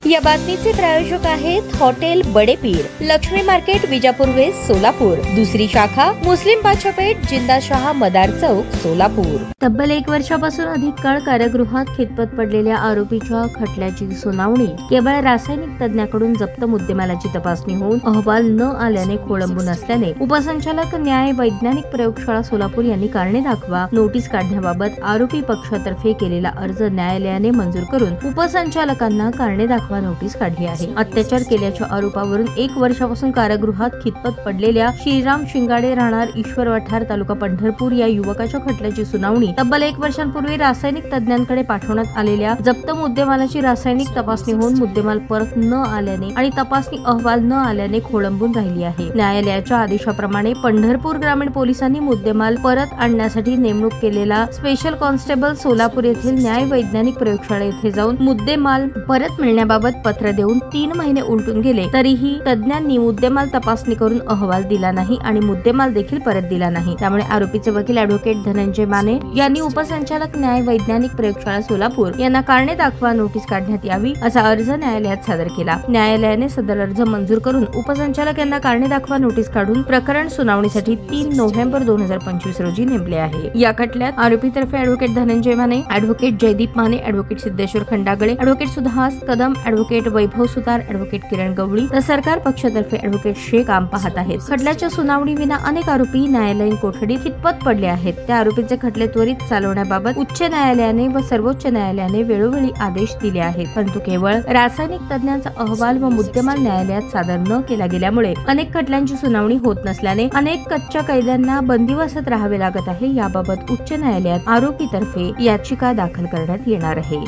या बातमीचे प्रायोजक आहेत hotel Badepeer, Laxmi market, Vijapur west, Solapur. दुसरी शाखा मुस्लिम बादशाहपेठ, जिंदाशाह मदार चौक, सोलापूर। तब्बल 1 वर्षापासून अधिक काळ कारागृहात खितपत पडलेल्या आरोपीच्या खटल्याची सुनावणी केवळ रासायनिक तज्ञाकडून जप्त मुद्देमालाची तपासणी होऊन अहवाल न आल्याने खोळंबून असल्याने उपसंचालक न्याय वैज्ञानिक प्रयोगशाळा सोलापूर यांनी कारणे दाखवा नोटीस काढण्याबाबत आरोपी पक्षातर्फे केलेला अर्ज न्यायालयाने मंजूर करून उपसंचालकांना कारणे दाखवा नोटीस काढली आहे। अत्याचार केल्याच्या आरोपावरून 1 वर्षापासून कारागृहात खितपत पडलेल्या श्रीराम शिंगाडे राहणार ईश्वर वठार, तालुका पंढरपूर या युवकाच्या खटल्याची सुनावणी तब्बल 1 वर्षांपूर्वी रासायनिक तज्ञांकडे पाठवण्यात आलेल्या जप्त मुद्देमालाची रासायनिक तपासणी होऊन मुद्देमाल परत न आल्याने आणि तपासणी अहवाल न आल्याने खोळंबून राहिली आहे। न्यायालयाच्या आदेशाप्रमाणे पंढरपूर ग्रामीण पोलिसांनी मुद्देमाल परत आणण्यासाठी नेमणूक केलेला स्पेशल कॉन्स्टेबल सोलापूर येथील न्याय वैज्ञानिक प्रयोगशाळा येथे जाऊन मुद्देमाल परत मिळण्याबाबत पत्र देऊन 3 महिने उलटून गेले तरीही तज्ञांनी मुद्देमाल तपासणी करून अहवाल दिला नाही आणि मुद्देमाल देखील परत दिला नाही। त्यामुळे आरोपीचे वकील ॲडव्होकेट धनंजय माने यांनी उपसंचालक न्याय वैज्ञानिक प्रयोगशाळा सोलापूर यांना कारणे दाखवा नोटीस काढण्यात यावी असा अर्ज न्यायालयात सादर केला। न्यायालयाने सदर अर्ज मंजूर करून उपसंचालक यांना कारणे दाखवा नोटीस काढून प्रकरण सुनावणीसाठी 3 नोव्हेंबर 2025 रोजी नेमले आहे। या खटल्यात आरोपीतर्फे advocate Dhananjay Mane, advocate Jaydeep Mane, advocate Siddheshwar Khandagale, advocate Suhas Kadam, advocate Vaibhav Sutar, advocate Kiran Gawali तर सरकार पक्षातर्फे ॲडव्होकेट शेख काम पाहत आहेत। खटल्याच्या सुनावणी विना अनेक आरोपी न्यायालयीन कोठडीत खितपत पडले आहेत। त्या आरोपींचे खटले त्वरित चालवण्याबाबत उच्च न्यायालयाने व सर्वोच्च न्यायालयाने वेळोवेळी आदेश दिले आहेत, परंतु केवळ रासायनिक तज्ञांचा अहवाल व मुद्देमाल न्यायालयात सादर न केला गेल्यामुळे अनेक खटल्यांची सुनावणी होत नसल्याने अनेक कच्च्या कैद्यांना बंदिवासात राहावे लागत आहे। याबाबत उच्च न्यायालयात आरोपीतर्फे याचिका दाखल करण्यात येणार आहे।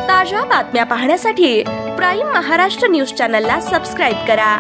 ताज्या बातम्या पाहण्यासाठी प्राईम महाराष्ट्र न्यूज चॅनलला सबस्क्राईब करा।